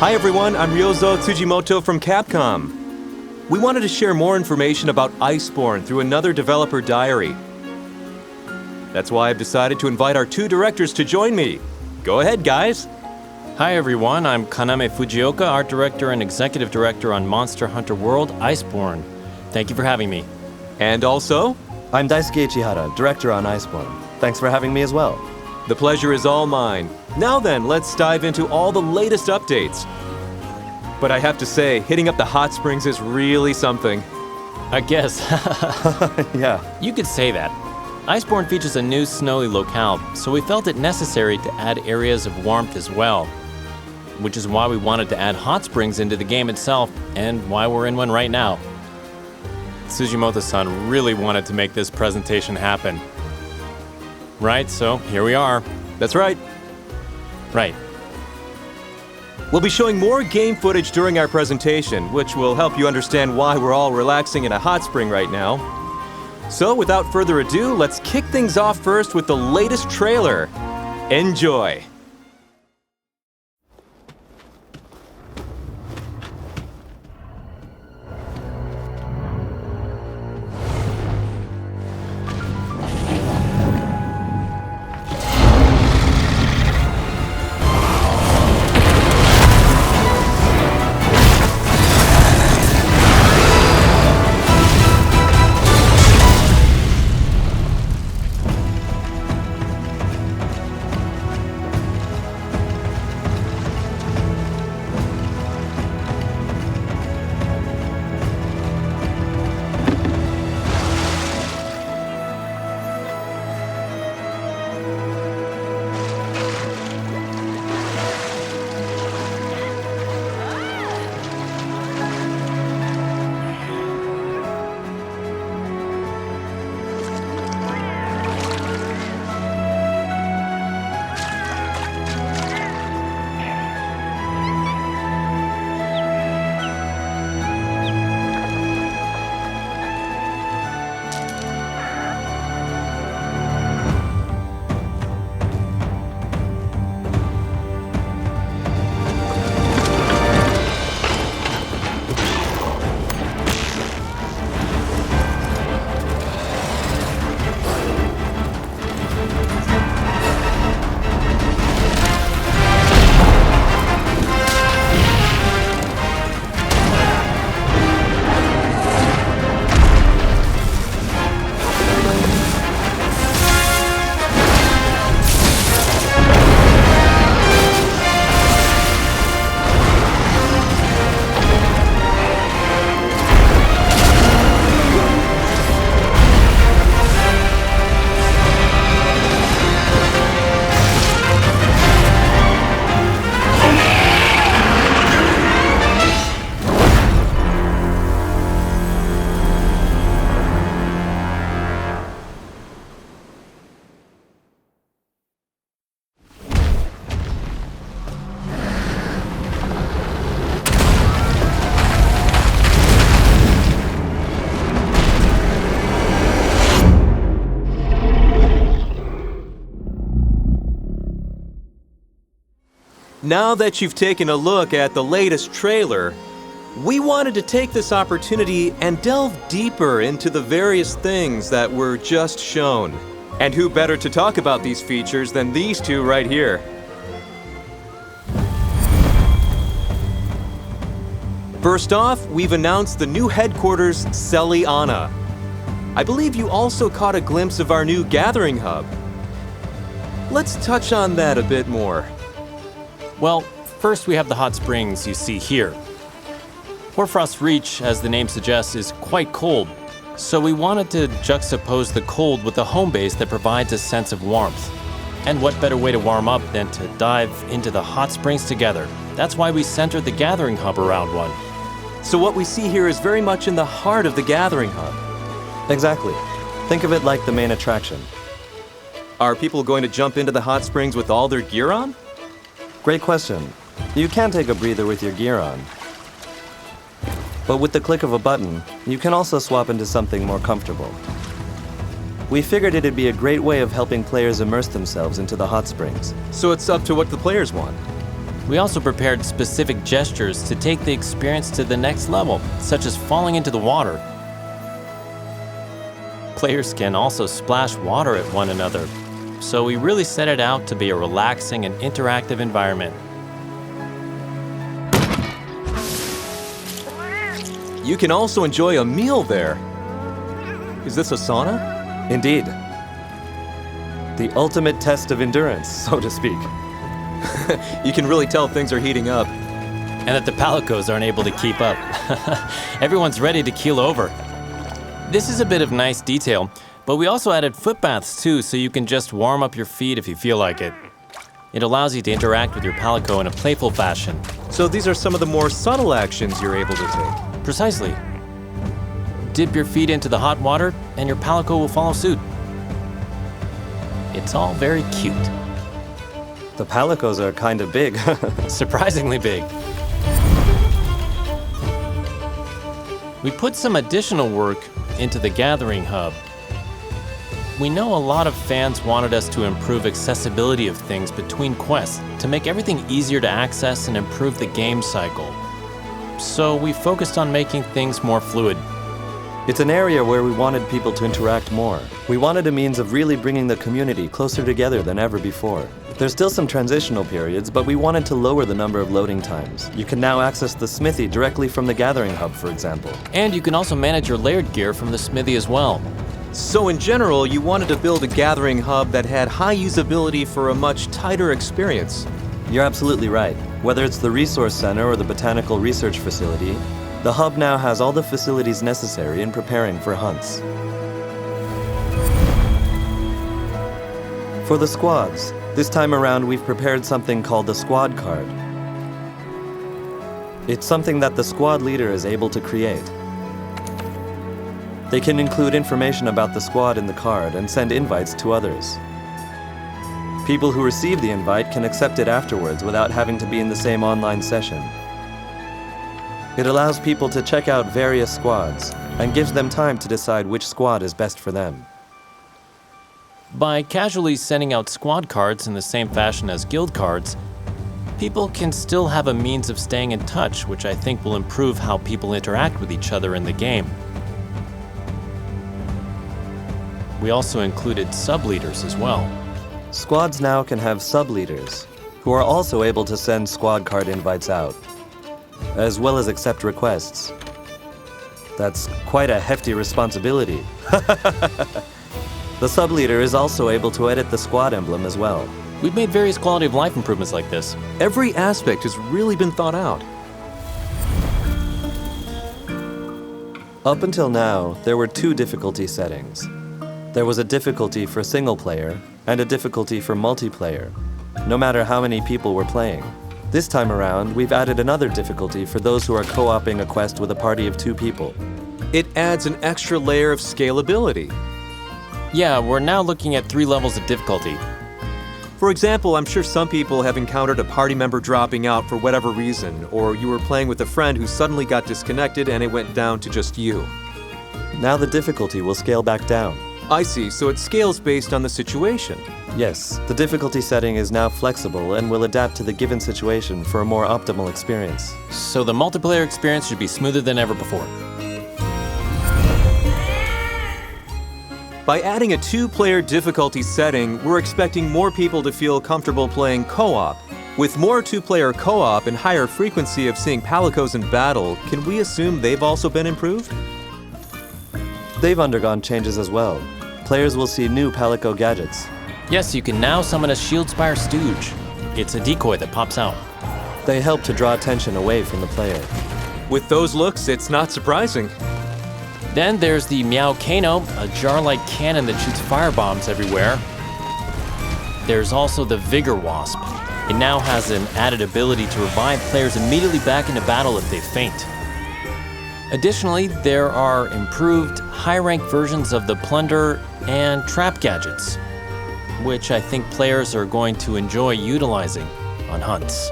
Hi everyone, I'm Ryozo Tsujimoto from Capcom. We wanted to share more information about Iceborne through another developer diary. That's why I've decided to invite our two directors to join me. Go ahead, guys. Hi everyone, I'm Kaname Fujioka, art director and executive director on Monster Hunter World, Iceborne. Thank you for having me. And also, I'm Daisuke Ichihara, director on Iceborne. Thanks for having me as well. the pleasure is all mine. Now then, let's dive into all the latest updates. But I have to say, hitting up the hot springs is really something. I guess. Yeah. You could say that. Iceborne features a new snowy locale, so we felt it necessary to add areas of warmth as well. Which is why we wanted to add hot springs into the game itself, and why we're in one right now. Tsujimoto-san really wanted to make this presentation happen. Right, so here we are. That's right. Right. We'll be showing more game footage during our presentation, which will help you understand why we're all relaxing in a hot spring right now. So, without further ado, let's kick things off first with the latest trailer. Enjoy! Now that you've taken a look at the latest trailer, we wanted to take this opportunity and delve deeper into the various things that were just shown. And who better to talk about these features than these two right here? First off, we've announced the new headquarters, Celiana. I believe you also caught a glimpse of our new gathering hub. Let's touch on that a bit more. Well, first we have the hot springs you see here. Hoarfrost Reach, as the name suggests, is quite cold, so we wanted to juxtapose the cold with a home base that provides a sense of warmth. And what better way to warm up than to dive into the hot springs together? That's why we centered the gathering hub around one. So what we see here is very much in the heart of the gathering hub. Exactly. Think of it like the main attraction. Are people going to jump into the hot springs with all their gear on? Great question. You can take a breather with your gear on. But with the click of a button, you can also swap into something more comfortable. We figured it'd be a great way of helping players immerse themselves into the hot springs. So it's up to what the players want. We also prepared specific gestures to take the experience to the next level, such as falling into the water. Players can also splash water at one another, so we really set it out to be a relaxing and interactive environment. You can also enjoy a meal there. Is this a sauna? Indeed. The ultimate test of endurance, so to speak. You can really tell things are heating up. And that the Palicos aren't able to keep up. Everyone's ready to keel over. This is a bit of nice detail, but we also added foot baths too, so you can just warm up your feet if you feel like it. It allows you to interact with your Palico in a playful fashion. So these are some of the more subtle actions you're able to take. Precisely. Dip your feet into the hot water, and your Palico will follow suit. It's all very cute. The Palicos are kind of big. Surprisingly big. We put some additional work into the Gathering Hub. We know a lot of fans wanted us to improve accessibility of things between quests to make everything easier to access and improve the game cycle. So we focused on making things more fluid. It's an area where we wanted people to interact more. We wanted a means of really bringing the community closer together than ever before. There's still some transitional periods, but we wanted to lower the number of loading times. You can now access the smithy directly from the Gathering Hub, for example. And you can also manage your layered gear from the smithy as well. So in general, you wanted to build a Gathering Hub that had high usability for a much tighter experience. You're absolutely right. Whether it's the Resource Center or the Botanical Research Facility, the hub now has all the facilities necessary in preparing for hunts. For the squads, this time around we've prepared something called the squad card. It's something that the squad leader is able to create. They can include information about the squad in the card and send invites to others. People who receive the invite can accept it afterwards without having to be in the same online session. It allows people to check out various squads and gives them time to decide which squad is best for them. By casually sending out squad cards in the same fashion as guild cards, people can still have a means of staying in touch, which I think will improve how people interact with each other in the game. We also included sub-leaders as well. Squads now can have sub-leaders, who are also able to send squad card invites out, as well as accept requests. That's quite a hefty responsibility. The sub-leader is also able to edit the squad emblem as well. We've made various quality of life improvements like this. Every aspect has really been thought out. Up until now, there were 2 difficulty settings. There was a difficulty for single player and a difficulty for multiplayer, no matter how many people were playing. This time around, we've added another difficulty for those who are co-oping a quest with a party of 2 people. It adds an extra layer of scalability. Yeah, we're now looking at 3 levels of difficulty. For example, I'm sure some people have encountered a party member dropping out for whatever reason, or you were playing with a friend who suddenly got disconnected and it went down to just you. Now the difficulty will scale back down. I see, so it scales based on the situation. Yes, the difficulty setting is now flexible and will adapt to the given situation for a more optimal experience. So the multiplayer experience should be smoother than ever before. By adding a 2-player difficulty setting, we're expecting more people to feel comfortable playing co-op. With more 2-player co-op and higher frequency of seeing Palicos in battle, can we assume they've also been improved? They've undergone changes as well. Players will see new Palico Gadgets. Yes, you can now summon a Shieldspire Stooge. It's a decoy that pops out. They help to draw attention away from the player. With those looks, it's not surprising. Then there's the Meow Kano, a jar-like cannon that shoots firebombs everywhere. There's also the Vigor Wasp. It now has an added ability to revive players immediately back into battle if they faint. Additionally, there are improved, high-rank versions of the Plunder and Trap Gadgets, which I think players are going to enjoy utilizing on hunts.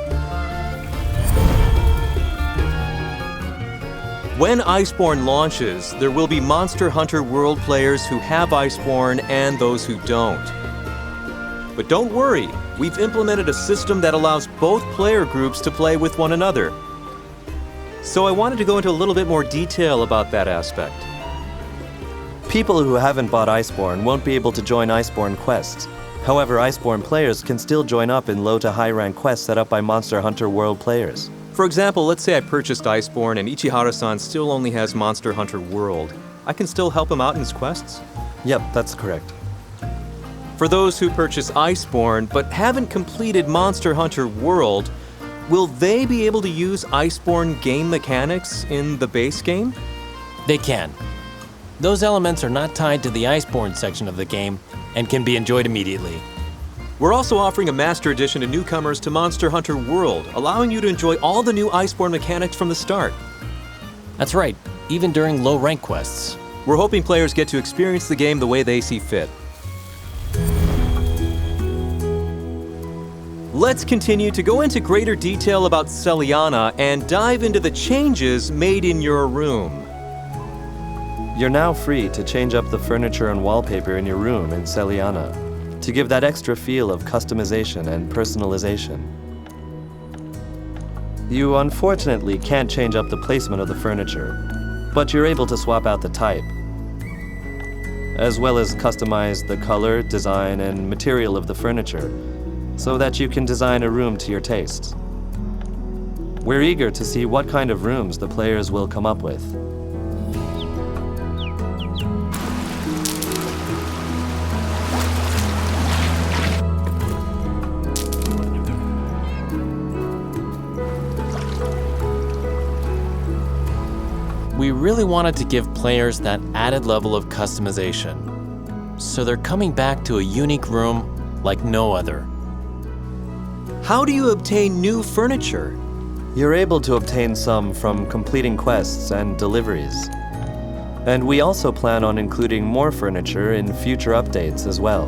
When Iceborne launches, there will be Monster Hunter World players who have Iceborne and those who don't. But don't worry, we've implemented a system that allows both player groups to play with one another. So I wanted to go into a little bit more detail about that aspect. People who haven't bought Iceborne won't be able to join Iceborne quests. However, Iceborne players can still join up in low to high rank quests set up by Monster Hunter World players. For example, let's say I purchased Iceborne and Ichihara-san still only has Monster Hunter World. I can still help him out in his quests? Yep, that's correct. For those who purchase Iceborne but haven't completed Monster Hunter World, will they be able to use Iceborne game mechanics in the base game? They can. Those elements are not tied to the Iceborne section of the game and can be enjoyed immediately. We're also offering a Master Edition to newcomers to Monster Hunter World, allowing you to enjoy all the new Iceborne mechanics from the start. That's right, even during low rank quests. We're hoping players get to experience the game the way they see fit. Let's continue to go into greater detail about Celiana and dive into the changes made in your room. You're now free to change up the furniture and wallpaper in your room in Celiana to give that extra feel of customization and personalization. You unfortunately can't change up the placement of the furniture, but you're able to swap out the type, as well as customize the color, design, and material of the furniture so that you can design a room to your tastes. We're eager to see what kind of rooms the players will come up with. We really wanted to give players that added level of customization, so they're coming back to a unique room like no other. How do you obtain new furniture? You're able to obtain some from completing quests and deliveries. And we also plan on including more furniture in future updates as well.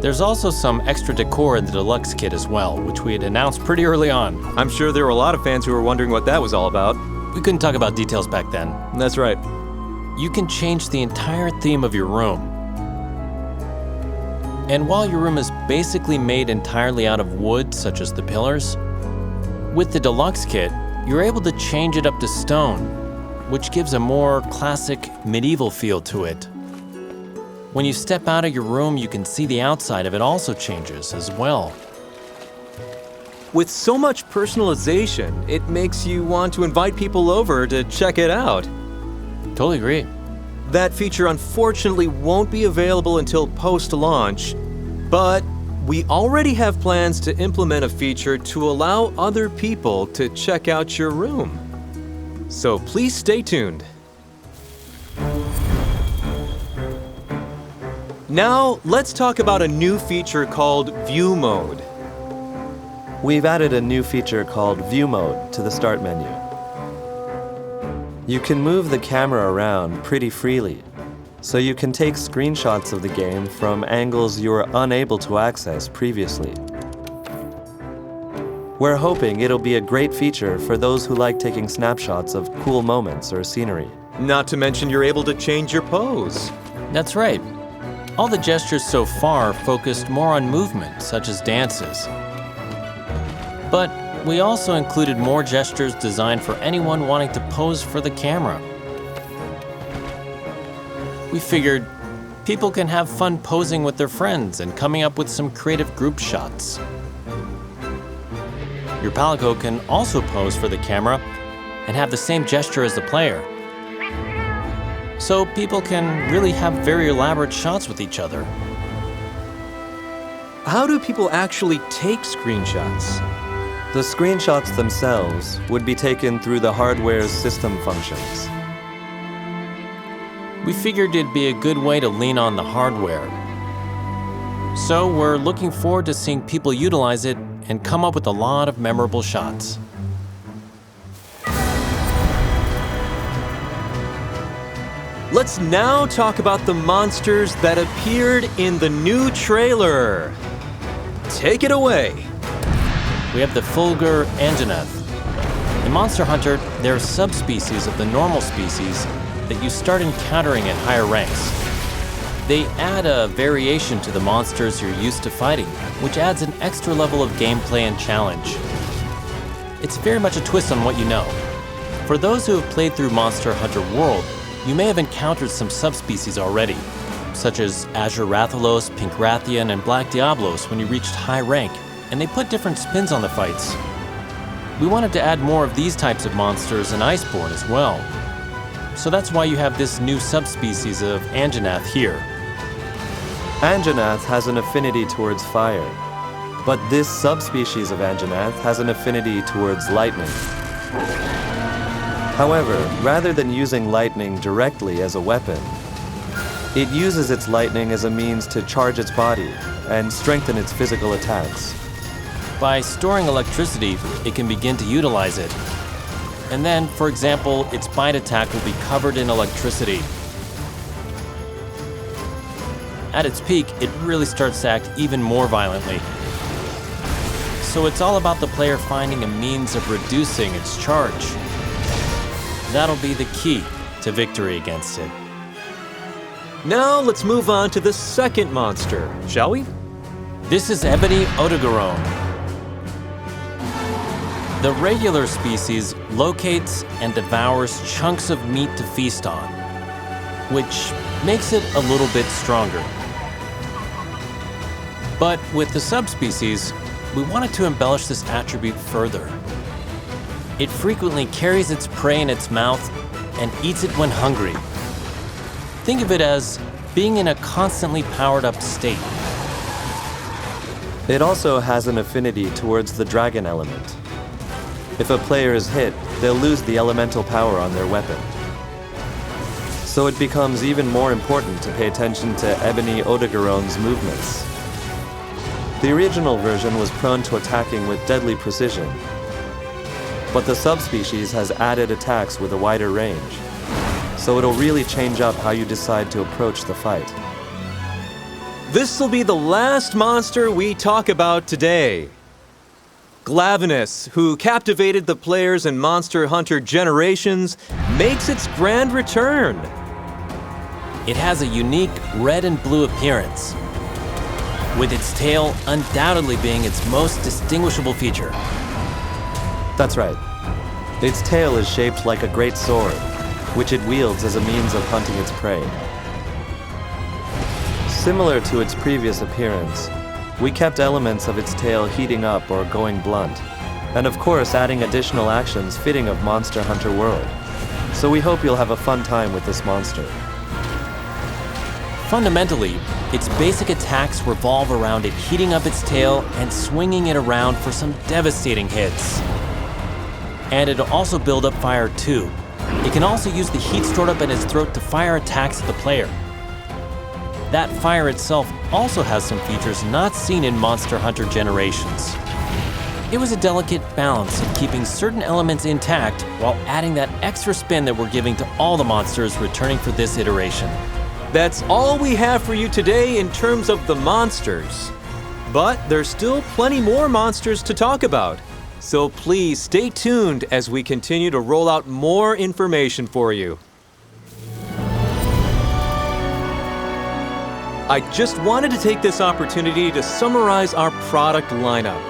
There's also some extra decor in the deluxe kit as well, which we had announced pretty early on. I'm sure there were a lot of fans who were wondering what that was all about. We couldn't talk about details back then. That's right. You can change the entire theme of your room. And while your room is basically made entirely out of wood, such as the pillars, with the deluxe kit, you're able to change it up to stone, which gives a more classic medieval feel to it. When you step out of your room, you can see the outside of it also changes as well. With so much personalization, it makes you want to invite people over to check it out. Totally agree. That feature unfortunately won't be available until post-launch, but we already have plans to implement a feature to allow other people to check out your room. So please stay tuned. Now, let's talk about a new feature called View Mode. We've added a new feature called View Mode to the start menu. You can move the camera around pretty freely, so you can take screenshots of the game from angles you were unable to access previously. We're hoping it'll be a great feature for those who like taking snapshots of cool moments or scenery. Not to mention you're able to change your pose. That's right. All the gestures so far focused more on movement, such as dances. But we also included more gestures designed for anyone wanting to pose for the camera. We figured people can have fun posing with their friends and coming up with some creative group shots. Your Palico can also pose for the camera and have the same gesture as the player. So people can really have very elaborate shots with each other. How do people actually take screenshots? The screenshots themselves would be taken through the hardware's system functions. We figured it'd be a good way to lean on the hardware. So we're looking forward to seeing people utilize it and come up with a lot of memorable shots. Let's now talk about the monsters that appeared in the new trailer. Take it away. We have the Fulgur Anjanath. In Monster Hunter, there are subspecies of the normal species that you start encountering at higher ranks. They add a variation to the monsters you're used to fighting, which adds an extra level of gameplay and challenge. It's very much a twist on what you know. For those who have played through Monster Hunter World, you may have encountered some subspecies already, such as Azure Rathalos, Pink Rathian, and Black Diablos when you reached high rank, and they put different spins on the fights. We wanted to add more of these types of monsters in Iceborne as well. So that's why you have this new subspecies of Anjanath here. Anjanath has an affinity towards fire, but this subspecies of Anjanath has an affinity towards lightning. However, rather than using lightning directly as a weapon, it uses its lightning as a means to charge its body and strengthen its physical attacks. By storing electricity, it can begin to utilize it. And then, for example, its bite attack will be covered in electricity. At its peak, it really starts to act even more violently. So it's all about the player finding a means of reducing its charge. That'll be the key to victory against it. Now let's move on to the second monster, shall we? This is Ebony Odogaron. The regular species locates and devours chunks of meat to feast on, which makes it a little bit stronger. But with the subspecies, we wanted to embellish this attribute further. It frequently carries its prey in its mouth and eats it when hungry. Think of it as being in a constantly powered-up state. It also has an affinity towards the dragon element. If a player is hit, they'll lose the elemental power on their weapon. So it becomes even more important to pay attention to Ebony Odogaron's movements. The original version was prone to attacking with deadly precision, but the subspecies has added attacks with a wider range, so it'll really change up how you decide to approach the fight. This will be the last monster we talk about today. Glavenus, who captivated the players in Monster Hunter Generations, makes its grand return. It has a unique red and blue appearance, with its tail undoubtedly being its most distinguishable feature. That's right. Its tail is shaped like a great sword, which it wields as a means of hunting its prey. Similar to its previous appearance, we kept elements of its tail heating up or going blunt, and of course adding additional actions fitting of Monster Hunter World. So we hope you'll have a fun time with this monster. Fundamentally, its basic attacks revolve around it heating up its tail and swinging it around for some devastating hits. And it'll also build up fire too. It can also use the heat stored up in its throat to fire attacks at the player. That fire itself also has some features not seen in Monster Hunter Generations. It was a delicate balance of keeping certain elements intact while adding that extra spin that we're giving to all the monsters returning for this iteration. That's all we have for you today in terms of the monsters. But there's still plenty more monsters to talk about. So please stay tuned as we continue to roll out more information for you. I just wanted to take this opportunity to summarize our product lineup.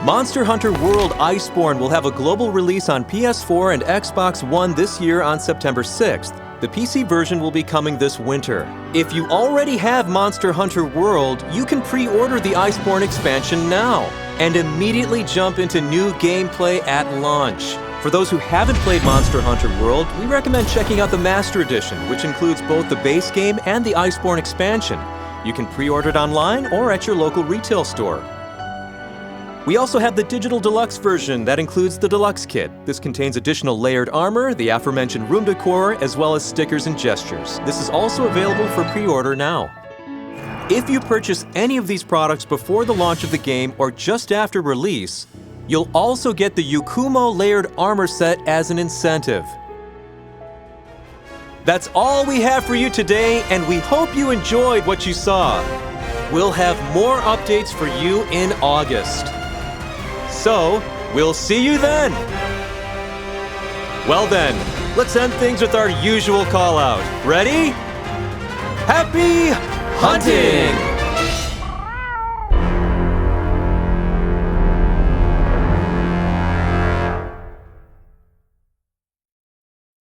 Monster Hunter World Iceborne will have a global release on PS4 and Xbox One this year on September 6th. The PC version will be coming this winter. If you already have Monster Hunter World, you can pre-order the Iceborne expansion now and immediately jump into new gameplay at launch. For those who haven't played Monster Hunter World, we recommend checking out the Master Edition, which includes both the base game and the Iceborne expansion. You can pre-order it online or at your local retail store. We also have the Digital Deluxe version that includes the Deluxe Kit. This contains additional layered armor, the aforementioned room decor, as well as stickers and gestures. This is also available for pre-order now. If you purchase any of these products before the launch of the game or just after release, you'll also get the Yukumo layered armor set as an incentive. That's all we have for you today, and we hope you enjoyed what you saw. We'll have more updates for you in August. So, we'll see you then! Well then, let's end things with our usual call-out. Ready? Happy hunting!